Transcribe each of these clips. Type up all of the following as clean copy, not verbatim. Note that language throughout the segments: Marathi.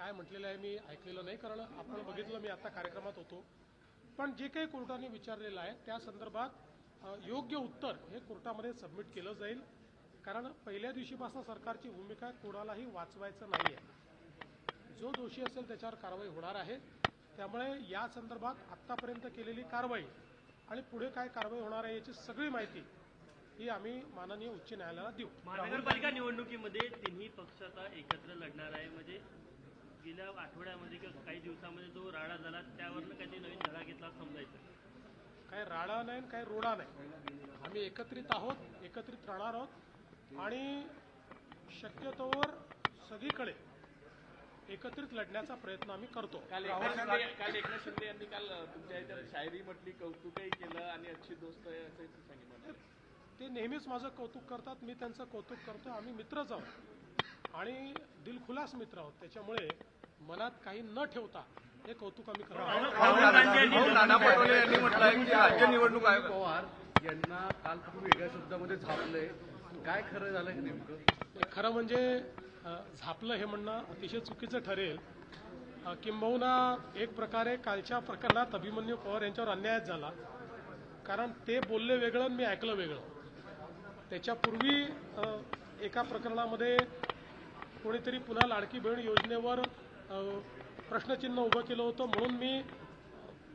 काय म्हटलेलं आहे मी ऐकलेलं नाही, कारण आपण बघितलं मी आता कार्यक्रमात होतो. पण जे काही कोर्टाने विचारलेलं आहे त्या संदर्भात योग्य उत्तर हे कोर्टामध्ये सबमिट केलं जाईल. कारण पहिल्या दिवशीपासून सरकारची भूमिका कोणालाही वाचवायचं नाही आहे. जो दोषी असेल त्याच्यावर कारवाई होणार आहे. त्यामुळे या संदर्भात आत्तापर्यंत केलेली कारवाई आणि पुढे काय कारवाई होणार आहे याची सगळी माहिती ही आम्ही माननीय उच्च न्यायालयाला देऊ. महानगरपालिका निवडणुकीमध्ये तिन्ही पक्ष आता एकत्र लढणार आहे. म्हणजे गेल्या आठवड्यामध्ये किंवा काही दिवसामध्ये जो राडा झाला त्यावरनं काही नवीन धडा घेतला समजायचं. काय राडा नाही काय रोडा नाही, आम्ही एकत्रित आहोत, एकत्रित राहणार आहोत आणि शक्यतोवर सगळीकडे एकत्रित लढण्याचा प्रयत्न आम्ही करतो. काल एकनाथ शिंदे यांनी काल तुमच्या ह्याच्यात शायरी म्हटली, कौतुकही केलं आणि अच्छी दोस्त आहे असं सांगितलं. ते नेहमीच माझं कौतुक करतात, मी त्यांचं कौतुक करतो. आम्ही मित्रच आहोत आणि दिलखुलास मित्र आहोत. त्याच्यामुळे मनात काही न ठेवता हे कौतुक आम्ही करतो. नाना पटोले यांनी म्हटलंय की राज्य निवडणूक आयोग पवार यांना काल खूप वेगळ्या शब्दामध्ये झापलंय. काय खरं झालं हे नेमकं? खरं म्हणजे झापलं हे म्हणणं अतिशय चुकीचं ठरेल. किंबहुना एक प्रकारे कालच्या प्रकरणात अभिमन्यू पवार यांच्यावर अन्यायच झाला. कारण ते बोलले वेगळं आणि मी ऐकलं वेगळं. त्याच्यापूर्वी एका प्रकरणामध्ये कोणीतरी पुन्हा लाडकी बहीण योजनेवर प्रश्नचिन्ह उभं केलं होतं म्हणून मी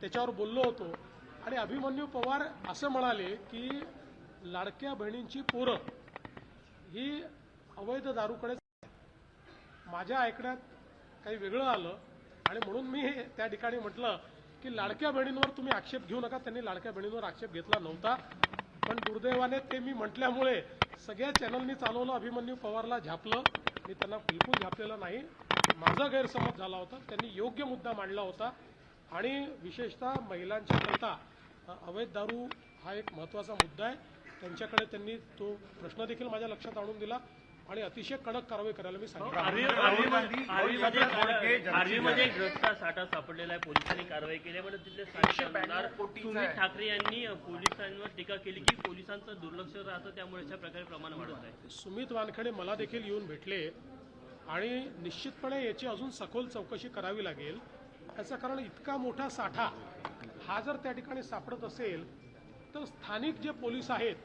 त्याच्यावर बोललो होतो. आणि अभिमन्यू पवार असं म्हणाले की लाडक्या बहिणींची पोरं ही अवैध दारूकडे. माझ्या ऐकण्यात काही वेगळं आलं आणि म्हणून मी त्या ठिकाणी म्हटलं की लाडक्या बहिणींवर तुम्ही आक्षेप घेऊ नका. त्यांनी लाडक्या बहिणींवर आक्षेप घेतला नव्हता. पण दुर्दैवाने ते मी म्हटल्यामुळे सगळ्या चॅनलनी चालवलं, अभिमन्यू पवारला झापलं. मी त्यांना बिलकुल झापलेलं नाही. माझा गैरसमज झाला होता. त्यांनी योग्य मुद्दा मांडला होता आणि विशेषतः महिलांच्या करता अवैध दारू हा एक महत्त्वाचा मुद्दा आहे. त्यांच्याकडे त्यांनी तो प्रश्न देखील माझ्या लक्षात आणून दिला आणि अतिशय कडक कारवाई करायला मी सांगितलं. आर्वीमध्ये ड्रग्सचा साठा सापडलेला आहे, पोलिसांनी कारवाई केली. पण तिथले सुमित ठाकरे यांनी पोलिसांवर टीका केली की पोलिसांचं दुर्लक्ष राहतं त्यामुळे अशा प्रकारे प्रमाण वाढत आहे. सुमित वानखेडे मला देखील येऊन भेटले आणि निश्चितपणे याची अजून सखोल चौकशी करावी लागेल. याचं कारण इतका मोठा साठा हा जर त्या ठिकाणी सापडत असेल तर स्थानिक जे पोलीस आहेत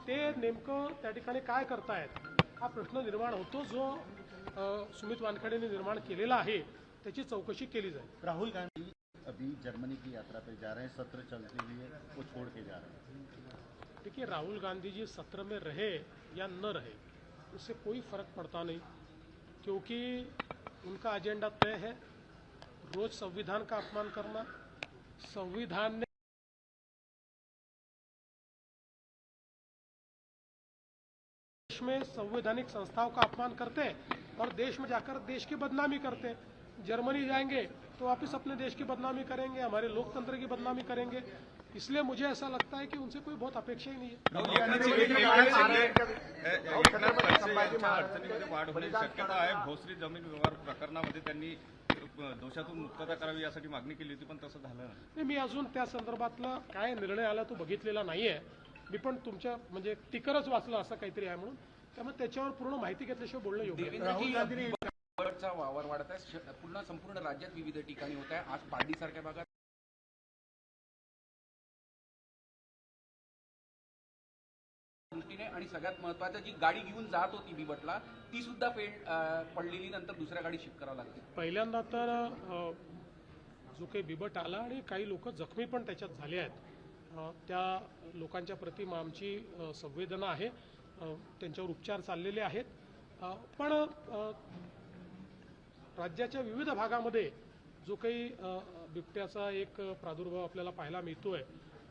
ते नेमकं त्या ठिकाणी काय करतायत हा प्रश्न निर्माण होतो. जो सुमित वानखेडेने निर्माण केलेला आहे त्याची चौकशी केली जाईल. राहुल गांधी अभी जर्मनी की यात्रा पे जा रहे हैं, सत्र चलते हुए वो छोड़ के जा रहे हैं. देखिए, राहुल गांधी जी सत्र में रहे या न रहे उससे कोई फर्क पड़ता नहीं, क्योंकि उनका एजेंडा तय है. रोज संविधान का अपमान करना, संविधान ने देश में संवैधानिक संस्थाओं का अपमान करते और देश में जाकर देश की बदनामी करते. जर्मनी जाएंगे तो वापस अपने देश की बदनामी करेंगे, हमारे लोकतंत्र की बदनामी करेंगे. इसलिए मुझे ऐसा लगता है कि उनसे कोई बहुत अपेक्षा ही नहीं है. अडचणीमध्ये वाढ होण्याची शक्यता आहे. भोसरी जमीन व्यवहार प्रकरणामध्ये त्यांनी दोषातून मुक्तता करावी यासाठी मागणी केली होती, पण तसं झालं नाही. मी अजून त्या संदर्भातला काय निर्णय आला तो बघितलेला नाहीये. मी पण तुमच्या म्हणजे टिकरच वाचलं असं काहीतरी आहे म्हणून, त्यामुळे त्याच्यावर पूर्ण माहिती घेतल्याशिवाय बोलणं योग्य. राहुल गांधींनी चा वावर वाढत आहे. पुन्हा संपूर्ण राज्यात विविध ठिकाणी होत आहे. आज पारडीसारख्या भागात आणि सगळ्यात महत्वाचं जी गाडी घेऊन जात होती बिबटला ती सुद्धा पडलेली, नंतर दुसऱ्या गाडी शिफ्ट करावं लागते. पहिल्यांदा तर जो काही बिबट आला आणि काही लोक जखमी पण त्याच्यात झाले आहेत, त्या लोकांच्या प्रति आमची संवेदना आहे. त्यांच्यावर उपचार चाललेले आहेत. पण राज्याच्या विविध भागामध्ये जो काही बिबट्याचा एक प्रादुर्भाव आपल्याला पाहायला मिळतोय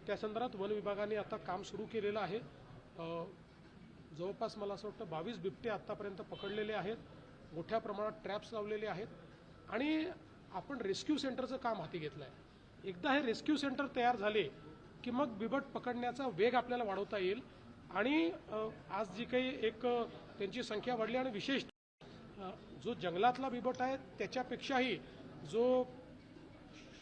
त्या संदर्भात वन विभागाने आता काम सुरू केलेलं आहे. जवळपास मला असं वाटतं 22 बिबटे आत्तापर्यंत पकडलेले आहेत. मोठ्या प्रमाणात ट्रॅप्स लावलेले आहेत आणि आपण रेस्क्यू सेंटरचं काम हाती घेतलं आहे. एकदा हे रेस्क्यू सेंटर तयार झाले की मग बिबट पकडण्याचा वेग आपल्याला वाढवता येईल. आणि आज जी काही एक त्यांची संख्या वाढली आणि विशेष जो जंगलातला बिबट आहे त्याच्यापेक्षाही जो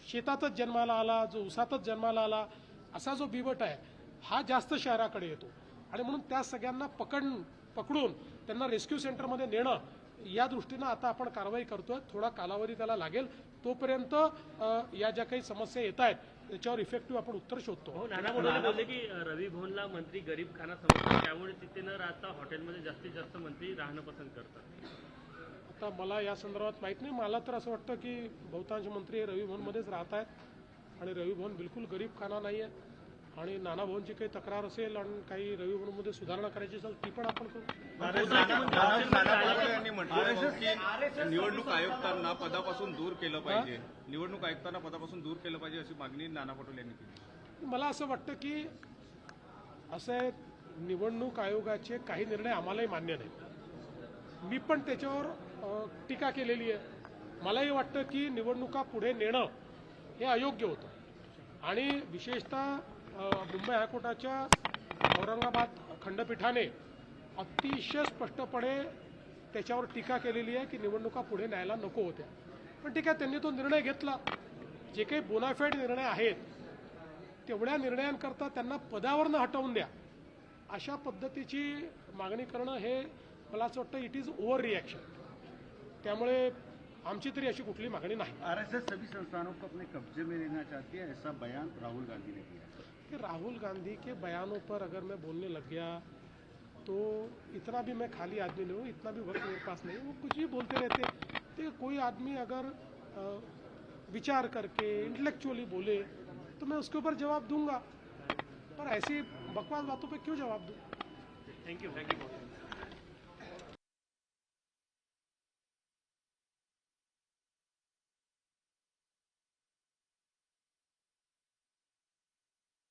शेतातच जन्माला आला, जो उसातच जन्माला आला असा जो बिबट आहे हा जास्त शहराकडे येतो आणि म्हणून त्या सगळ्यांना पकडून त्यांना रेस्क्यू सेंटरमध्ये नेणं या दृष्टीनं आता आपण कारवाई करतोय. थोडा कालावधी त्याला लागेल. तोपर्यंत या ज्या काही समस्या येत आहेत त्याच्यावर इफेक्टिव्ह आपण उत्तर शोधतो. हो, नाना पटोले बोलले की रवी भवनला मंत्री गरीब खाना समजतात, त्यामुळे तिथे न राहता हॉटेलमध्ये जास्तीत जास्त मंत्री राहणं पसंत करतात. आता मला या संदर्भात माहीत नाही. मला तर असं वाटतं की बहुतांश मंत्री हे रवी भवनमध्येच राहत आहेत आणि रवी भवन बिलकुल गरीब खाना नाही आहे. आणि नाना भवनची काही तक्रार असेल आणि काही रवी भवनमध्ये सुधारणा करायची असेल ती पण आपण करू. नाना यांनी म्हटलं की निवडणूक आयुक्तांना पदापासून दूर केलं पाहिजे, निवडणूक आयुक्तांना पदापासून दूर केलं पाहिजे अशी मागणी नाना पटोले यांनी केली. मला असं वाटतं की असे निवडणूक आयोगाचे काही निर्णय आम्हालाही मान्य नाहीत. मी पण त्याच्यावर टीका केलेली आहे. मलाही वाटतं की निवडणुका पुढे नेणं हे अयोग्य होतं आणि विशेषतः मुंबई हायकोर्टाच्या औरंगाबाद खंडपीठाने अतिशय स्पष्टपणे त्याच्यावर टीका केलेली आहे की निवडणुका पुढे न्यायला नको होत्या. पण ठीक आहे, त्यांनी तो निर्णय घेतला. जे काही बोनाफाईड निर्णय आहेत तेवढ्या निर्णयांकरता त्यांना पदावरनं हटवून द्या अशा पद्धतीची मागणी करणं हे मला असं वाटतं इट इज ओव्हर रिॲक्शन. त्यामुळे आमची तरी अशी कुठली मागणी नाही. आरएसएस सभी संस्थानों को अपने कब्जे में लेना चाहती है, ऐसा बयान राहुल गांधी ने किया. कि राहुल गांधी के बयानों पर अगर मैं बोलने लग गया तो इतना भी मैं खाली आदमी नहीं हूँ, इतना भी वक्त मेरे पास नहीं. वो कुछ भी बोलते रहते. तो कोई आदमी अगर विचार करके इंटेलेक्चुअली बोले तो मैं उसके ऊपर जवाब दूंगा, पर ऐसी बकवास बातों पे क्यों जवाब दूं. थँक्यू.